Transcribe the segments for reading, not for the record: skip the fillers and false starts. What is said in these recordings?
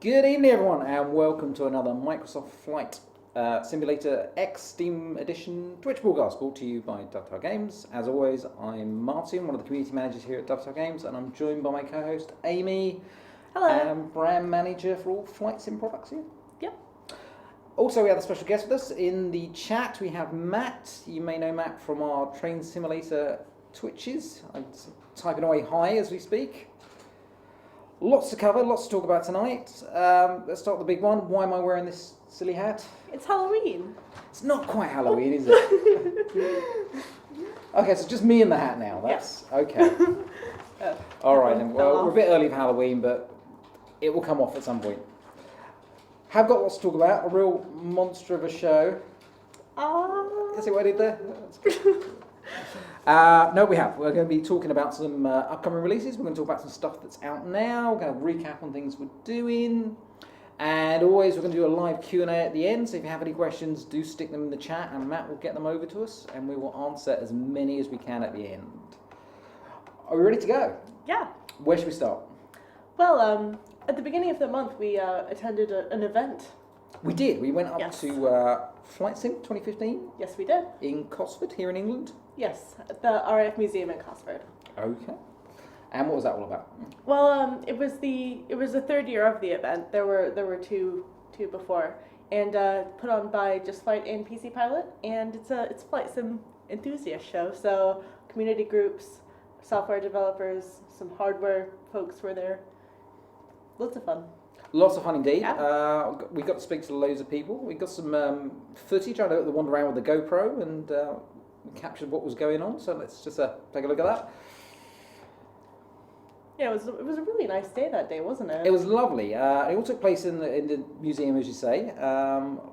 Good evening, everyone, and welcome to another Microsoft Flight Simulator X Steam Edition Twitch broadcast brought to you by Dovetail Games. As always, I'm Martin, one of the community managers here at Dovetail Games, and I'm joined by my co-host Amy. Hello. And brand manager for all Flight Sim products here. Yep. Also, we have a special guest with us in the chat. We have Matt. You may know Matt from our Train Simulator Twitches. I'm typing away hi as we speak. Lots to cover, lots to talk about tonight. Let's start with the big one. Why am I wearing this silly hat? It's Halloween. It's not quite Halloween, is it? Okay, so just me in the hat now. That's okay. All right, then. Well, we're a bit early for Halloween, but it will come off at some point. Have got lots to talk about. A real monster of a show. See what I did there? That's good. No, we have. We're going to be talking about some upcoming releases. We're going to talk about some stuff that's out now. We're going to recap on things we're doing. And always, we're going to do a live Q&A at the end. So if you have any questions, do stick them in the chat and Matt will get them over to us. And we will answer as many as we can at the end. Are we ready to go? Yeah. Where should we start? Well, at the beginning of the month, we attended an event. We did. We went up to FlightSync 2015. Yes, we did. In Cosford, here in England. Yes, at the RAF Museum in Cosford. Okay. And what was that all about? Well, it was the third year of the event. There were two before, and put on by Just Flight and PC Pilot, and it's a flight sim enthusiast show. So community groups, software developers, some hardware folks were there. Lots of fun. Lots of fun indeed. Yeah. We got to speak to loads of people. We got some footage. I had to wander around with the GoPro and captured what was going on. So let's just take a look at that. Yeah, it was a really nice day that day, wasn't it? It was lovely. It all took place in the museum, as you say.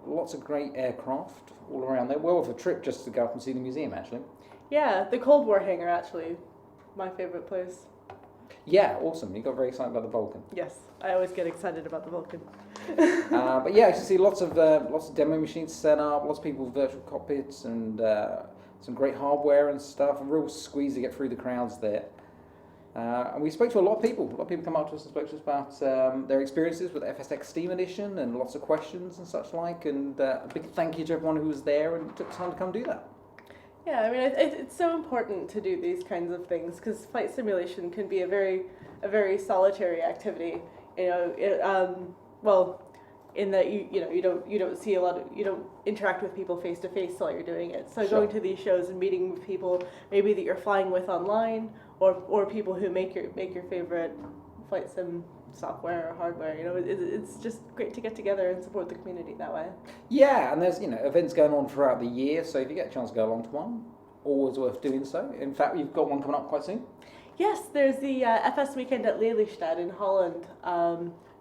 Lots of great aircraft all around there. Well worth a trip just to go up and see the museum, actually. Yeah, the Cold War hangar, actually, my favorite place. Yeah, awesome. You got very excited about the Vulcan. Yes, I always get excited about the Vulcan. But yeah, you can see lots of demo machines set up, lots of people with virtual cockpits, and some great hardware and stuff. A real squeeze to get through the crowds there. And we spoke to a lot of people. A lot of people come up to us and spoke to us about their experiences with FSX Steam Edition and lots of questions and such like. And a big thank you to everyone who was there and took time to come do that. Yeah, I mean, it's so important to do these kinds of things because flight simulation can be a very solitary activity. You know, well, in that you don't see a lot of, you don't interact with people face to face while you're doing it. So going to these shows and meeting with people maybe that you're flying with online, or people who make your favorite flight sim software or hardware, you know, it's just great to get together and support the community that way. Yeah, and there's events going on throughout the year, so if you get a chance to go along to one, always worth doing so. In fact, you've got one coming up quite soon. Yes, there's the FS weekend at Lelystad in Holland.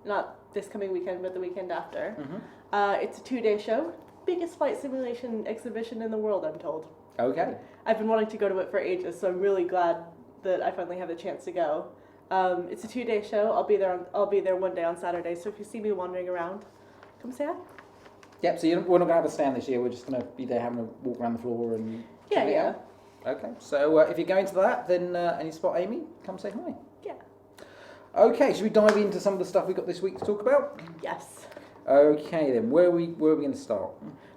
Not this coming weekend, but the weekend after. Mm-hmm. It's a 2-day show. Biggest flight simulation exhibition in the world, I'm told. Okay. I've been wanting to go to it for ages, so I'm really glad that I finally have the chance to go. It's a 2-day show. I'll be there one day on Saturday. So if you see me wandering around, come say hi. Yep. So we're not going to have a stand this year. We're just going to be there having a walk around the floor and check it out. Okay. So if you're going to that, then and you spot Amy, come say hi. Yeah. Okay. Should we dive into some of the stuff we got this week to talk about? Yes. Okay then. Where are we going to start?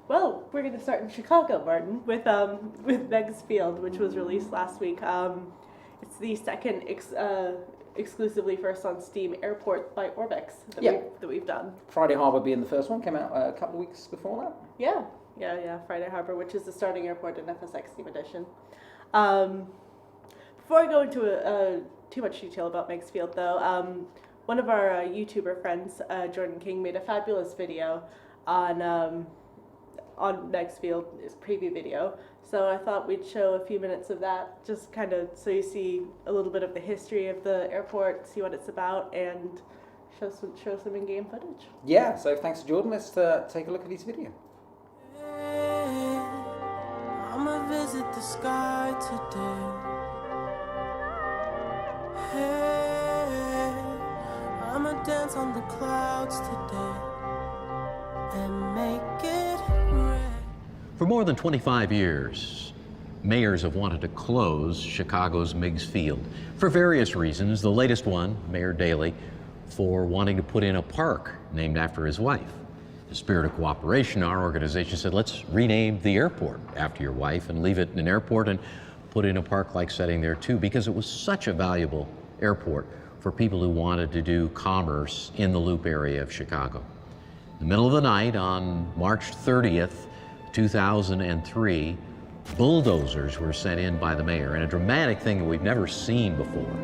Well, we're going to start in Chicago, Martin, with Meigs Field, which was released last week. It's the second exclusively first on Steam airport by Orbx that we've done. Friday Harbour being the first one, came out a couple of weeks before that. Yeah, Friday Harbour, which is the starting airport in FSX Steam Edition. Before I go into too much detail about Meigs Field, though, one of our YouTuber friends, Jordan King, made a fabulous video on Meigs Field, his preview video. So I thought we'd show a few minutes of that, just kind of so you see a little bit of the history of the airport, see what it's about, and show some in-game footage. Yeah, so thanks to Jordan. Let's take a look at his video. I'ma visit the sky today. Hey, I'ma dance on the clouds today and make it rain. For more than 25 years, mayors have wanted to close Chicago's Meigs Field for various reasons. The latest one, Mayor Daley, for wanting to put in a park named after his wife. In the spirit of cooperation, our organization said, let's rename the airport after your wife and leave it an airport and put in a park-like setting there too, because it was such a valuable airport for people who wanted to do commerce in the Loop area of Chicago. In the middle of the night on March 30th, 2003, bulldozers were sent in by the mayor, and a dramatic thing that we've never seen before.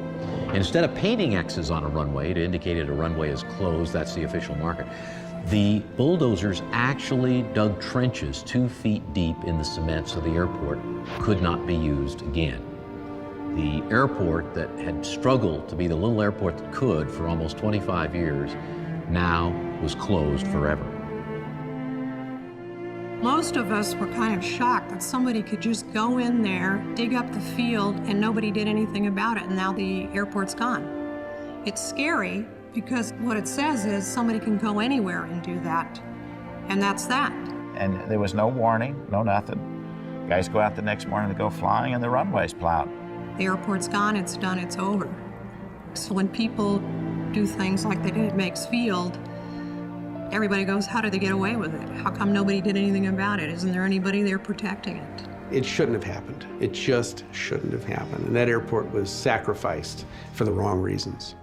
Instead of painting X's on a runway to indicate that a runway is closed, that's the official market, the bulldozers actually dug trenches 2 feet deep in the cement so the airport could not be used again. The airport that had struggled to be the little airport that could for almost 25 years now was closed forever. Most of us were kind of shocked that somebody could just go in there, dig up the field, and nobody did anything about it, and now the airport's gone. It's scary because what it says is somebody can go anywhere and do that, and that's that. And there was no warning, no nothing. Guys go out the next morning to go flying and the runway's plowed. The airport's gone, it's done, it's over. So when people do things like they did at Meigs Field, everybody goes, how did they get away with it? How come nobody did anything about it? Isn't there anybody there protecting it? It shouldn't have happened. It just shouldn't have happened. And that airport was sacrificed for the wrong reasons.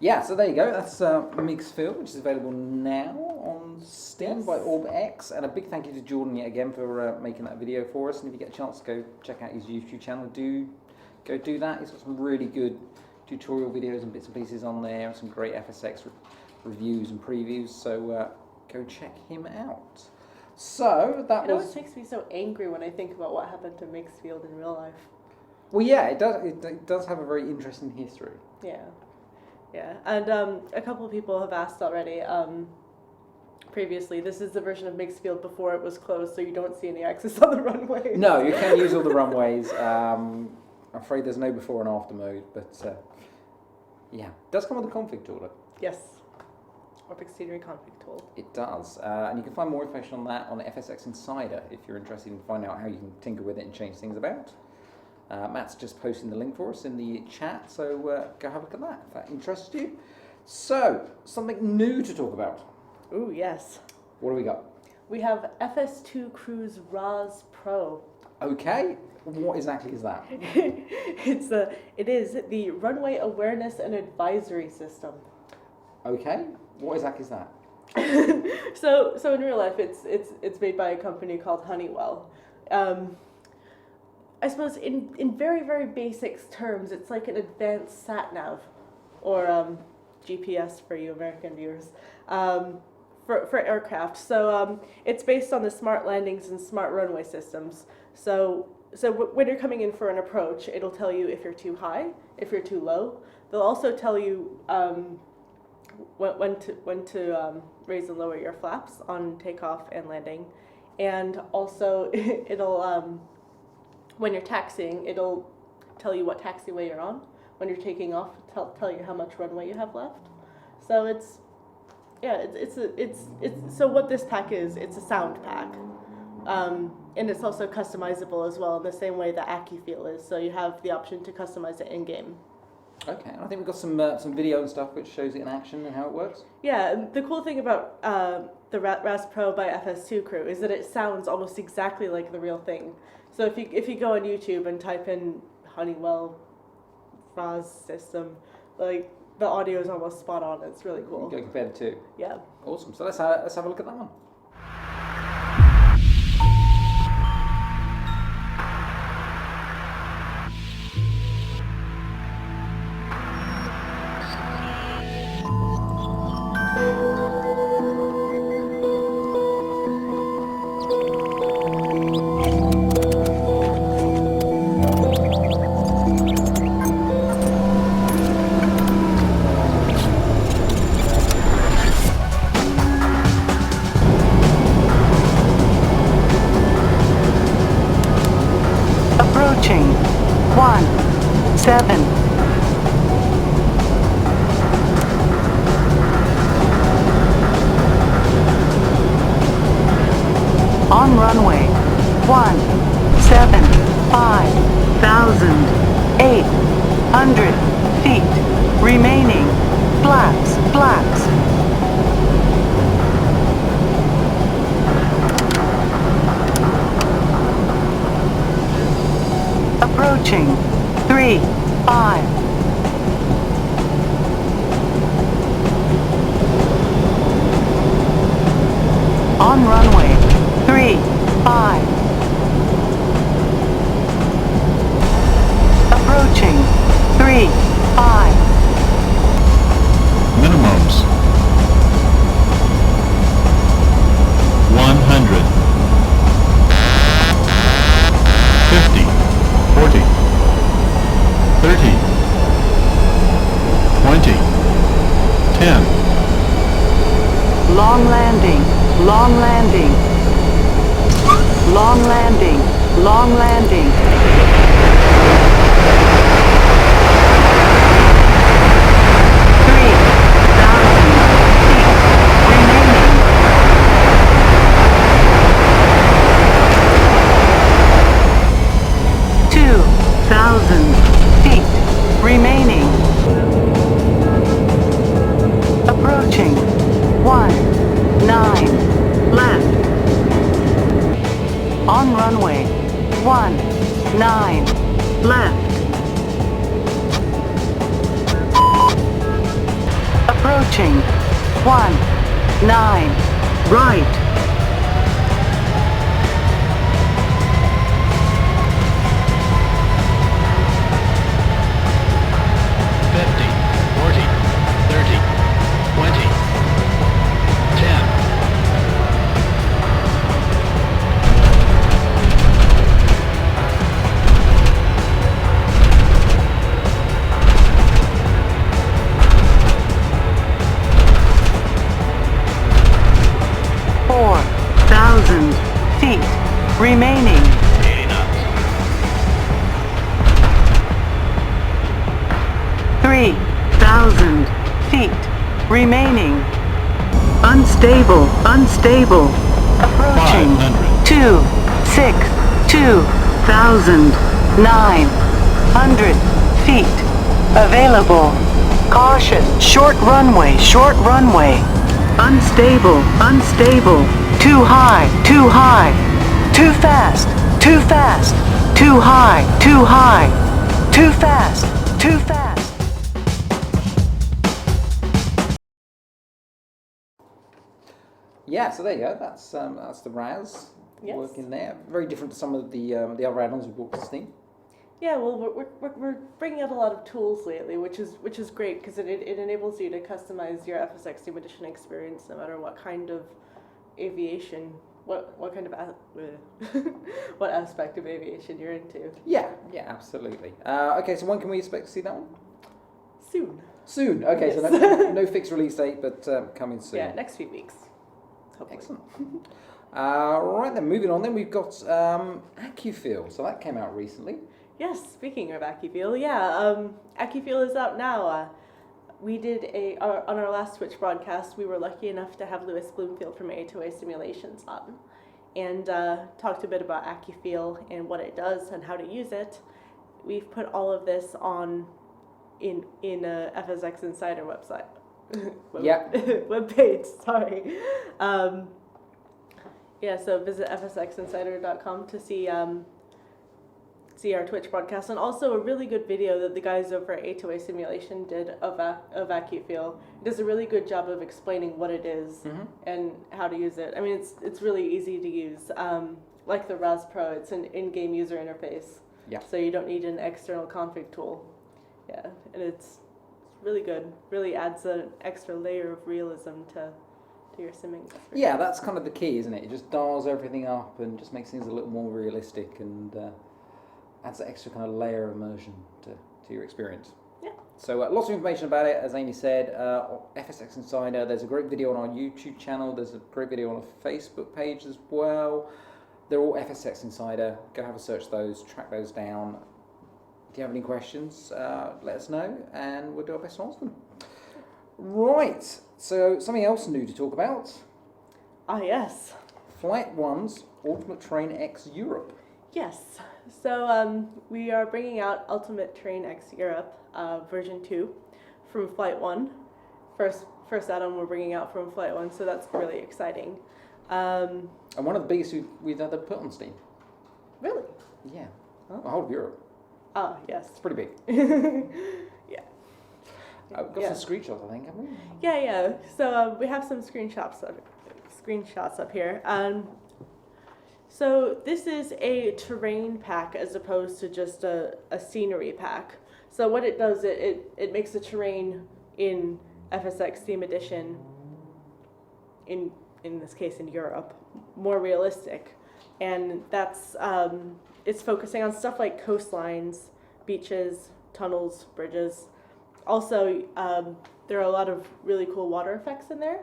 Yeah, so there you go. That's Meigs Field, which is available now on Steam by Orbx. And a big thank you to Jordan yet again for making that video for us. And if you get a chance to go check out his YouTube channel, go do that. He's got some really good tutorial videos and bits and pieces on there, and some great FSX reviews and previews. So go check him out. So that It always makes me so angry when I think about what happened to Meigs Field in real life. Well, yeah, it does. It does have a very interesting history. Yeah. Yeah, and a couple of people have asked already previously. This is the version of Meigs Field before it was closed, so you don't see any access on the runways. No, you can't use all the runways. I'm afraid there's no before and after mode, but yeah, it does come with a config tool. Yes, Orbx scenery config tool. It does, and you can find more information on that on FSX Insider if you're interested in finding out how you can tinker with it and change things about. Matt's just posting the link for us in the chat, so go have a look at that if that interests you. So, something new to talk about. Ooh, yes. What do we got? We have FS2 Crew RAAS Pro. Okay, what exactly is that? It is the Runway Awareness and Advisory System. Okay, what exactly is that? So in real life, it's made by a company called Honeywell. I suppose in very, very basic terms, it's like an advanced sat-nav, or GPS for you American viewers, for aircraft. So it's based on the smart landings and smart runway systems. So when you're coming in for an approach, it'll tell you if you're too high, if you're too low. They'll also tell you when to raise and lower your flaps on takeoff and landing, and also it'll when you're taxiing, it'll tell you what taxiway you're on. When you're taking off, tell you how much runway you have left. So it's so what this pack is, it's a sound pack, and it's also customizable as well in the same way that Accu-Feel is. So you have the option to customize it in game. Okay, and I think we've got some video and stuff which shows it in action and how it works. Yeah, and the cool thing about the RAAS Pro by FS2 Crew is that it sounds almost exactly like the real thing. So if you go on YouTube and type in Honeywell RAAS system, like the audio is almost spot on. It's really cool. You can go compare the two. Yeah. Awesome. So let's have a look at that one. Approaching 17. On runway 5,800 feet remaining. Flaps. Approaching 3-5. On runway 3-5. Approaching 3-5. Minimums 100, 50, 40, 30, 20, 10. Long landing. Remaining. Approaching 19 left. On runway 19. Approaching. 19. Right. 50, 40, 30, 20, 10. 4,000 feet remaining. 80 knots. 3,000 feet remaining. Unstable, unstable. Approaching. 500. 2,900 feet. Available. Caution, short runway, short runway. Unstable, unstable. Too high, too high. Too fast, too fast. Too high, too high. Too fast, too fast. Yeah, so there you go. That's the RAAS Yes. working there. Very different to some of the other add-ons we brought to Steam. Yeah, well, we're bringing out a lot of tools lately, which is great because it enables you to customize your FSX Steam Edition experience no matter what kind of aviation, what kind of what aspect of aviation you're into. Yeah, absolutely. Okay, so when can we expect to see that one? Soon. Soon. Okay, Yes. so no fixed release date, but coming soon. Yeah, next few weeks. Hopefully. Excellent. Right then, moving on. Then we've got Accu-Feel. So that came out recently. Yes, speaking of Accu-Feel, Accu-Feel is out now. We did on our last Twitch broadcast, we were lucky enough to have Lewis Bloomfield from A2A Simulations on, and talked a bit about Accu-Feel and what it does and how to use it. We've put all of this on in a FSX Insider website. Webpage, sorry. So visit fsxinsider.com to see our Twitch broadcast, and also a really good video that the guys over at A2A Simulation did of Accu-Feel. It does a really good job of explaining what it is and how to use it. I mean, it's really easy to use. Like the RAAS Pro, it's an in-game user interface. Yeah. So you don't need an external config tool. Yeah, and it's really good. Really adds an extra layer of realism to your simming experience. Yeah, that's kind of the key, isn't it? It just dials everything up and just makes things a little more realistic and adds that extra kind of layer of immersion to your experience. Yeah. So lots of information about it, as Amy said. FSX Insider, there's a great video on our YouTube channel. There's a great video on a Facebook page as well. They're all FSX Insider. Go have a search those, track those down. If you have any questions, let us know, and we'll do our best to answer them. Right, so something else new to talk about. Ah, yes. Flight 1's Ultimate Train X Europe. Yes. So we are bringing out Ultimate Train X Europe version 2 from Flight 1. First add-on we're bringing out from Flight 1, so that's really exciting. And one of the biggest we've ever put on Steam. Really? Yeah, Oh. the whole of Europe. Ah, yes. It's pretty big. Yeah. We've got some screenshots, I think, haven't we? Yeah. So we have some screenshots up here. So this is a terrain pack as opposed to just a scenery pack. So what it does, it makes the terrain in FSX Steam Edition, in this case in Europe, more realistic. And that's, it's focusing on stuff like coastlines, beaches, tunnels, bridges. Also, there are a lot of really cool water effects in there,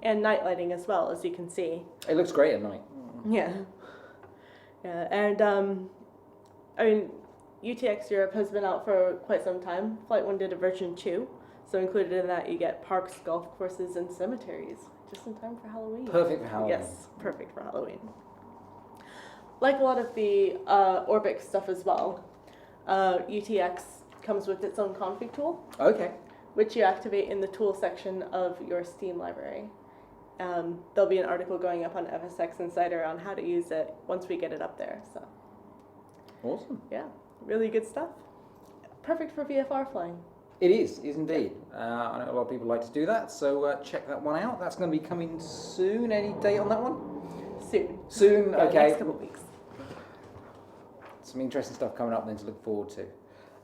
and night lighting as well, as you can see. It looks great at night. Yeah. And I mean, UTX Europe has been out for quite some time. Flight 1 did a version 2, so included in that you get parks, golf courses, and cemeteries, just in time for Halloween. Perfect for Halloween. Yes, perfect for Halloween. Like a lot of the Orbx stuff as well, UTX comes with its own config tool, Okay. which you activate in the tool section of your Steam library. There'll be an article going up on FSX Insider on how to use it once we get it up there. So, Awesome. yeah, really good stuff. Perfect for VFR flying. It is indeed. I know a lot of people like to do that, so check that one out. That's going to be coming soon. Any date on that one? Soon. Soon, Yeah, okay. next couple of weeks. Some interesting stuff coming up then to look forward to.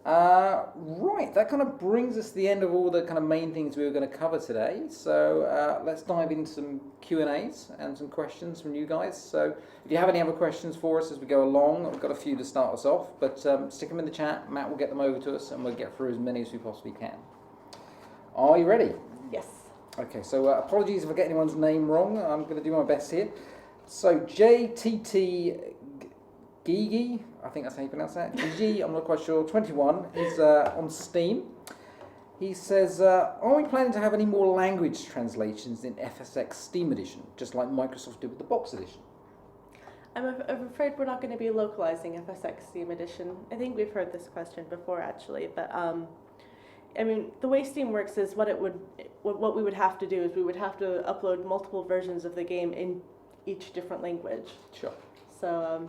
Right, that kind of brings us to the end of all the kind of main things we were going to cover today. So let's dive into some Q&As and some questions from you guys. So if you have any other questions for us as we go along, we've got a few to start us off, but stick them in the chat. Matt will get them over to us and we'll get through as many as we possibly can. Are you ready? Yes. Okay, so apologies if I get anyone's name wrong. I'm going to do my best here. So JTT Gigi, I think that's how you pronounce that. Gigi, I'm not quite sure. 21. He's on Steam. He says, are we planning to have any more language translations in FSX Steam Edition, just like Microsoft did with the box edition? I'm afraid we're not going to be localizing FSX Steam Edition. I think we've heard this question before, actually, but I mean, the way Steam works is what we would have to do is we would have to upload multiple versions of the game in each different language. Sure. So.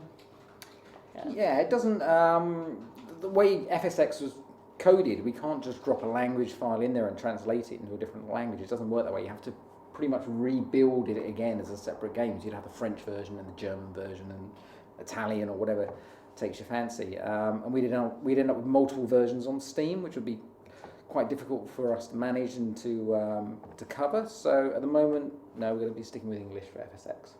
Yeah, it doesn't. The way FSX was coded, we can't just drop a language file in there and translate it into a different language. It doesn't work that way. You have to pretty much rebuild it again as a separate game. So you'd have the French version and the German version and Italian or whatever takes your fancy. And we'd end up with multiple versions on Steam, which would be quite difficult for us to manage and to cover. So at the moment, no, we're going to be sticking with English for FSX.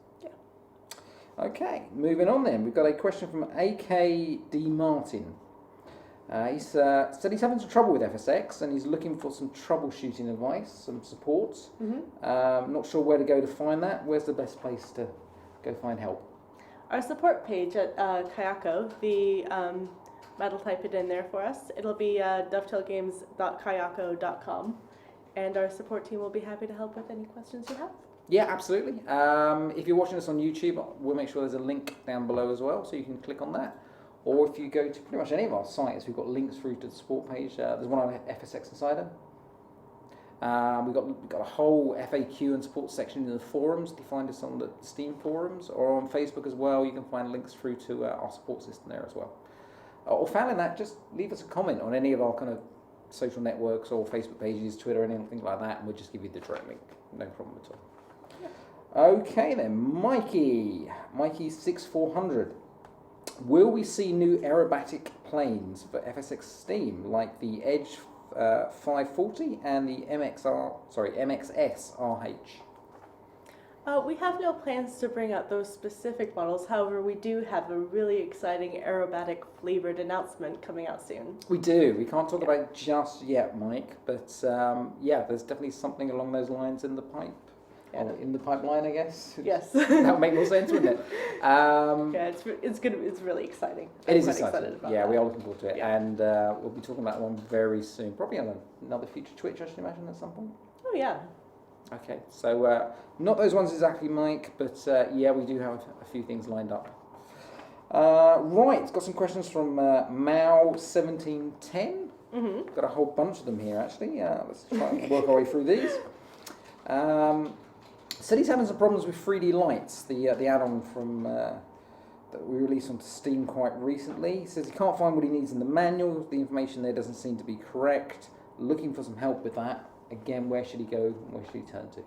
Okay, moving on then. We've got a question from AKD Martin. He said he's having some trouble with FSX and he's looking for some troubleshooting advice, some support. Not sure where to go to find that. Where's the best place to go find help? Our support page at Kayako, Matt will type it in there for us. It'll be dovetailgames.kayako.com, and our support team will be happy to help with any questions you have. Yeah, absolutely. If you're watching us on YouTube, we'll make sure there's a link down below as well, so you can click on that. Or if you go to pretty much any of our sites, we've got links through to the support page. There's one on FSX Insider. We've got a whole FAQ and support section in the forums. You can find us on the Steam forums, or on Facebook as well. You can find links through to our support system there as well. Or failing that, just leave us a comment on any of our kind of social networks or Facebook pages, Twitter, anything like that, and we'll just give you the direct link. No problem at all. Okay then, Mikey 6400. Will we see new aerobatic planes for FSX Steam, like the Edge 540 and the MXS RH? We have no plans to bring out those specific models. However, we do have a really exciting aerobatic flavored announcement coming out soon. We do. We can't talk about it just yet, Mike, but yeah, there's definitely something along those lines in the pipe. Yeah. Or in the pipeline, I guess. Yes. That would make more sense, wouldn't it? Yeah, it's really exciting. It is exciting. About yeah, that. we are looking forward to it, Yeah. and we'll be talking about one very soon, probably on another future Twitch, I should imagine, at some point. Oh yeah. Okay, so not those ones exactly, Mike, but yeah, we do have a few things lined up. Right, got some questions from Mao1710. Got a whole bunch of them here, actually. Let's try and work our way through these. Said he's having some problems with 3D Lights, the add-on from that we released on Steam quite recently. He says he can't find what he needs in the manual. The information there doesn't seem to be correct. Looking for some help with that. Again, where should he go? Where should he turn to?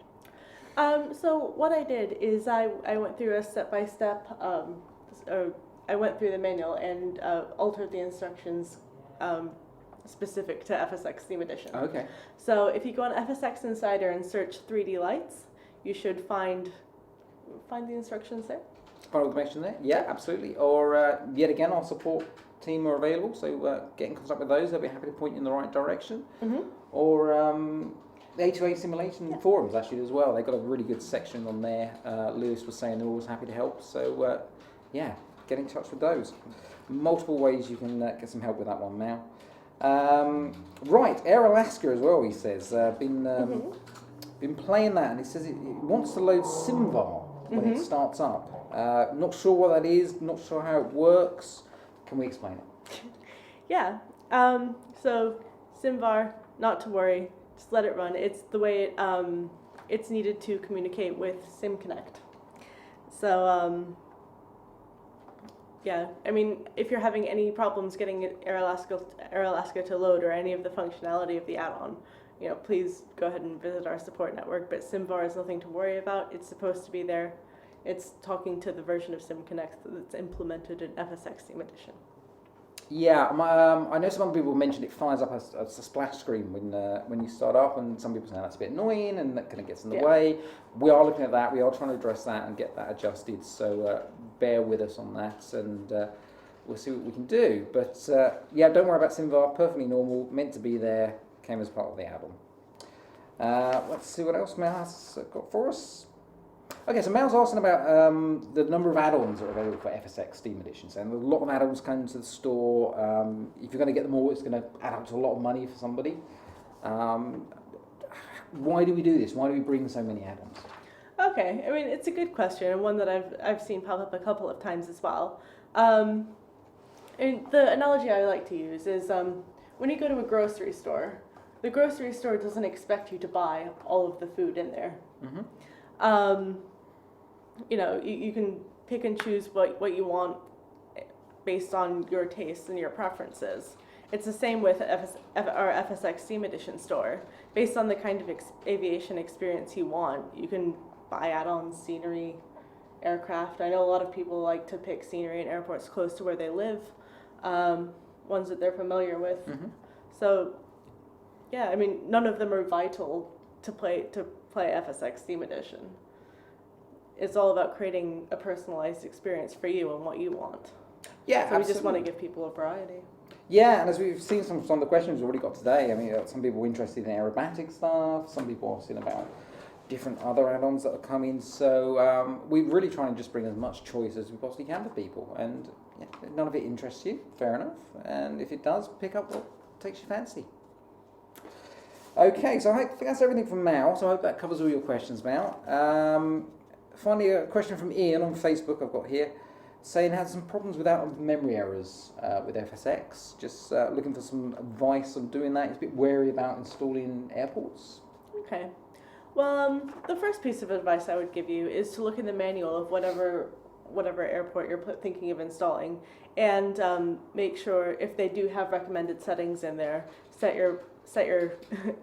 So what I did is I went through a step-by-step. I went through the manual and altered the instructions specific to FSX Steam Edition. Okay. So if you go on FSX Insider and search 3D Lights, you should find the instructions there. Follow the information there? Yeah, absolutely. Or yet again, our support team are available, so get in contact with those. They'll be happy to point you in the right direction. Or the A2A simulation forums actually as well. They've got a really good section on there. Lewis was saying they're always happy to help. So yeah, get in touch with those. Multiple ways you can get some help with that one now. Right, Air Alaska as well. He says been playing that, and he says it wants to load Simvar when it starts up. Not sure what that is. Not sure how it works. Can we explain it? Yeah. So Simvar, not to worry, just let it run. It's the way it's needed to communicate with SimConnect. So Yeah, I mean, if you're having any problems getting AirAlaska to load or any of the functionality of the add-on, please go ahead and visit our support network. But SimVar is nothing to worry about. It's supposed to be there. It's talking to the version of SimConnect that's implemented in FSX Steam Edition. Yeah, I know some other people mentioned it fires up a splash screen when you start up, and some people say that's a bit annoying and that kind of gets in the way. We are looking at that. We are trying to address that and get that adjusted. So bear with us on that, and we'll see what we can do. But yeah, don't worry about SimVar. Perfectly normal, meant to be there. Came as part of the add-on. Let's see what else Mel has got for us. Okay, so Mel's asking about the number of add-ons that are available for FSX Steam Editions, and a lot of add-ons come to the store. If you're going to get them all, it's going to add up to a lot of money for somebody. Why do we do this? Why do we bring so many add-ons? Okay, I mean, it's a good question, and one that I've seen pop up a couple of times as well. And the analogy I like to use is when you go to a grocery store, the grocery store doesn't expect you to buy all of the food in there. Mm-hmm. You can pick and choose what you want based on your tastes and your preferences. It's the same with our FSX Steam Edition store. Based on the kind of aviation experience you want, you can buy add-ons, scenery, aircraft. I know a lot of people like to pick scenery and airports close to where they live, ones that they're familiar with. Mm-hmm. So, yeah, I mean, none of them are vital to play FSX Steam Edition. It's all about creating a personalized experience for you and what you want. Yeah, so absolutely. We just want to give people a variety. Yeah, and as we've seen some of the questions we've already got today, I mean, some people are interested in aerobatic stuff, some people are asking about different other add-ons that are coming, so we're really trying to just bring as much choice as we possibly can to people, and yeah, if none of it interests you, fair enough, and if it does, pick up what takes your fancy. Okay, so I think that's everything from Mal, so I hope that covers all your questions, Mal. Finally, a question from Ian on Facebook I've got here, saying had some problems with out-of-memory errors with FSX, just looking for some advice on doing that. He's a bit wary about installing airports. Okay. Well, the first piece of advice I would give you is to look in the manual of whatever airport you're thinking of installing, and make sure if they do have recommended settings in there, set your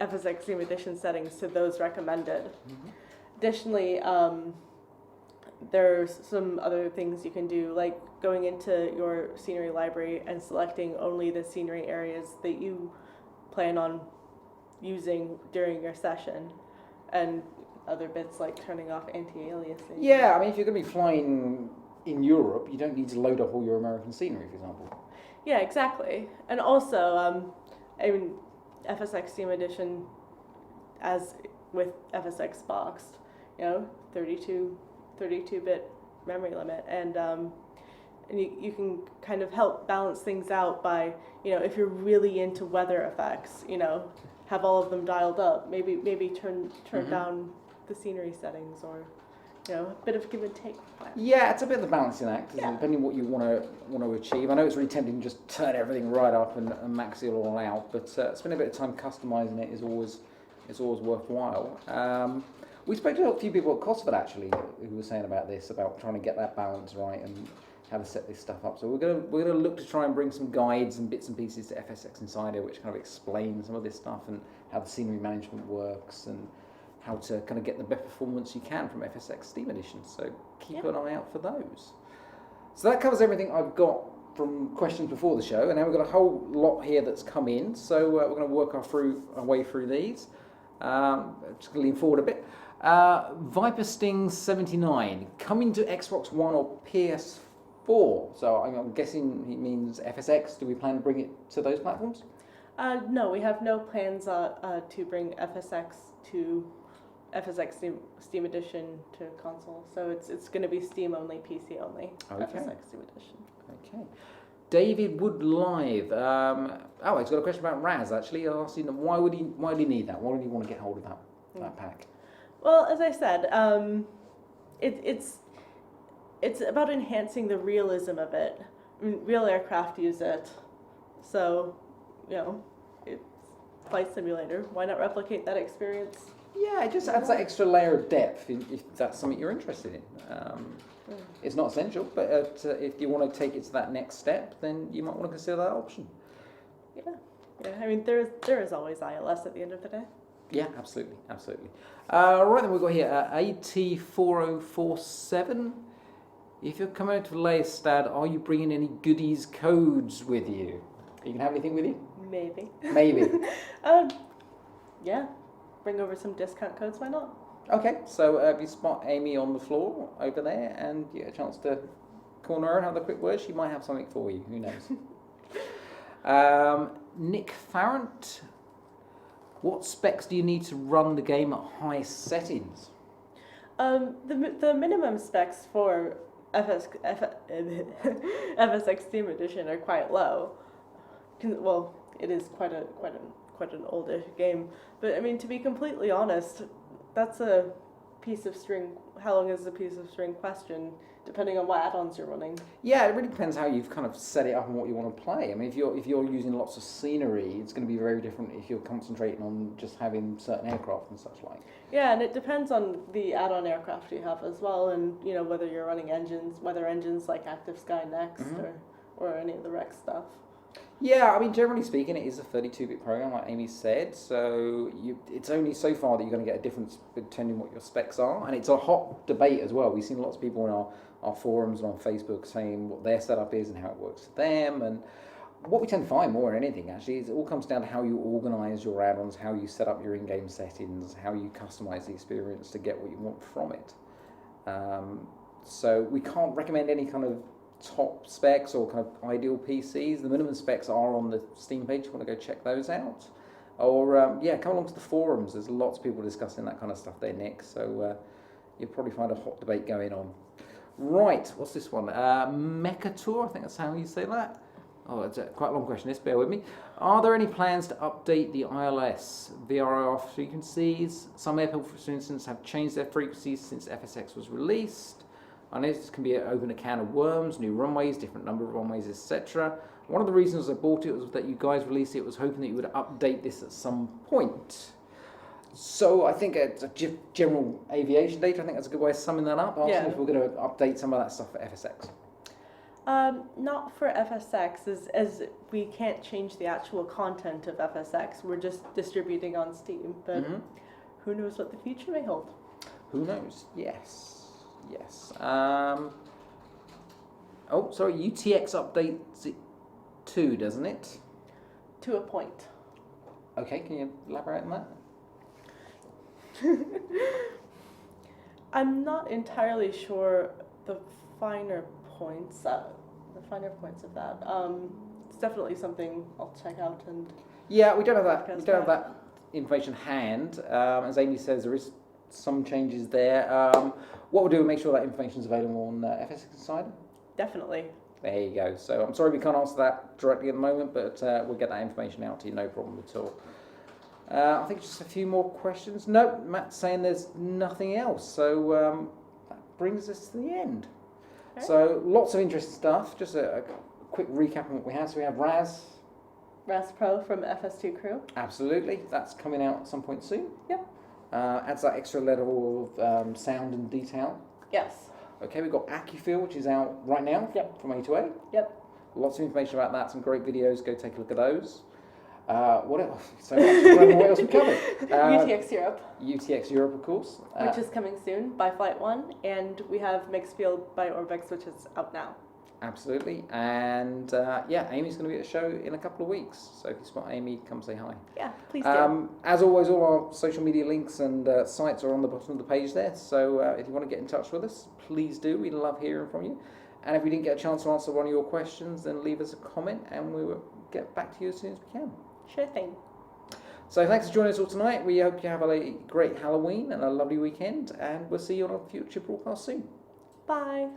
FSX Steam Edition settings to those recommended. Mm-hmm. Additionally, there's some other things you can do, like going into your scenery library and selecting only the scenery areas that you plan on using during your session, and other bits like turning off anti-aliasing. Yeah, I mean, if you're going to be flying in Europe, you don't need to load up all your American scenery, for example. Yeah, exactly. And also, I mean, FSX Steam Edition, as with FSX Boxed, 32-bit memory limit, and you can kind of help balance things out by, if you're really into weather effects, have all of them dialed up. Maybe turn mm-hmm. down the scenery settings, or a bit of give and take. Yeah, it's a bit of a balancing act, depending on what you want to achieve. I know it's really tempting to just turn everything right up and max it all out, but spending a bit of time customizing it is always worthwhile. We spoke to a few people at Cosford actually who were saying about this, about trying to get that balance right and how to set this stuff up. So we're gonna look to try and bring some guides and bits and pieces to FSX Insider, which kind of explain some of this stuff and how the scenery management works and how to kind of get the best performance you can from FSX Steam Edition. So keep an eye out for those. So that covers everything I've got from questions before the show, and now we've got a whole lot here that's come in. So we're going to work our way through these. Just going to lean forward a bit. Viper Sting 79 coming to Xbox One or PS4. So I'm guessing it means FSX. Do we plan to bring it to those platforms? No, we have no plans to bring FSX to FSX Steam Edition to console. So it's going to be Steam only, PC only. Okay. FSX Steam Edition. Okay. David Wood Live. He's got a question about RAAS actually. Asking why would he need that? Why would he want to get hold of that pack? Well, as I said, it's about enhancing the realism of it. I mean, real aircraft use it, so it's flight simulator. Why not replicate that experience? Yeah, it just adds that extra layer of depth if that's something you're interested in. It's not essential, but if you want to take it to that next step, then you might want to consider that option. Yeah. I mean, there is always ILS at the end of the day. Yeah, absolutely. Right then, we've got here AT4047. If you're coming out to Leistad, are you bringing any goodies codes with you? Are you going to have anything with you? Maybe. Yeah. Bring over some discount codes, why not? Okay, so if you spot Aimee on the floor over there and you get a chance to corner her and have a quick word, she might have something for you. Who knows? Nick Farrant, what specs do you need to run the game at high settings? The minimum specs for FSX Steam Edition are quite low. Well, it is quite an oldish game, but I mean, to be completely honest, that's a piece of string. How long is a piece of string question, depending on what add-ons you're running. Yeah, it really depends how you've kind of set it up and what you want to play. I mean, if you're using lots of scenery, it's going to be very different if you're concentrating on just having certain aircraft and such like. Yeah, and it depends on the add-on aircraft you have as well, and whether you're running weather engines like Active Sky Next or any of the Rex stuff. Yeah, I mean, generally speaking, it is a 32-bit program, like Aimee said, so it's only so far that you're going to get a difference depending on what your specs are, and it's a hot debate as well. We've seen lots of people in our forums and on Facebook saying what their setup is and how it works for them, and what we tend to find more than anything, actually, is it all comes down to how you organise your add-ons, how you set up your in-game settings, how you customise the experience to get what you want from it. So we can't recommend any kind of top specs or kind of ideal PCs. The minimum specs are on the Steam page. You want to go check those out, or come along to the forums. There's lots of people discussing that kind of stuff there, Nick. So you'll probably find a hot debate going on. Right, what's this one? Mechator, I think that's how you say that. Oh, it's quite a long question. This, bear with me. Are there any plans to update the ILS VRIR frequencies? Some airports, for instance, have changed their frequencies since FSX was released. I know this can open a can of worms, new runways, different number of runways, etc. One of the reasons I bought it was that you guys released it, was hoping that you would update this at some point. So I think it's a general aviation data. I think that's a good way of summing that up. Asking if we're going to update some of that stuff for FSX. Not for FSX, as we can't change the actual content of FSX. We're just distributing on Steam, but who knows what the future may hold. Who knows? Yes. UTX updates it too, doesn't it? To a point. Okay, can you elaborate on that? I'm not entirely sure the finer points of that. It's definitely something I'll check out and. Yeah, we don't have that. We don't have that information hand. As Aimee says, there is some changes there. What we'll do is make sure that information is available on FSX Insider. Definitely. There you go. So I'm sorry we can't answer that directly at the moment, but we'll get that information out to you, no problem at all. I think just a few more questions. No, Matt's saying there's nothing else. So that brings us to the end. Okay. So lots of interesting stuff. Just a quick recap on what we have. So we have RAAS Pro from FS2 Crew. Absolutely. That's coming out at some point soon. Yep. Adds that extra level of sound and detail. Yes. Okay, we've got Accu-Feel, which is out right now from A2A. Yep. Lots of information about that, some great videos, go take a look at those. What else? So much. What else we covered? UTX Europe. UTX Europe, of course. Which is coming soon by Flight 1, and we have Meigs Field by Orbx, which is out now. Absolutely, and Aimee's going to be at the show in a couple of weeks, so if you spot Aimee, come say hi. Yeah, please do. As always, all our social media links and sites are on the bottom of the page there, so if you want to get in touch with us, please do. We love hearing from you, and if we didn't get a chance to answer one of your questions, then leave us a comment and we will get back to you as soon as we can. Sure thing. So thanks for joining us all tonight. We hope you have a great Halloween and a lovely weekend, and we'll see you on a future broadcast soon. Bye.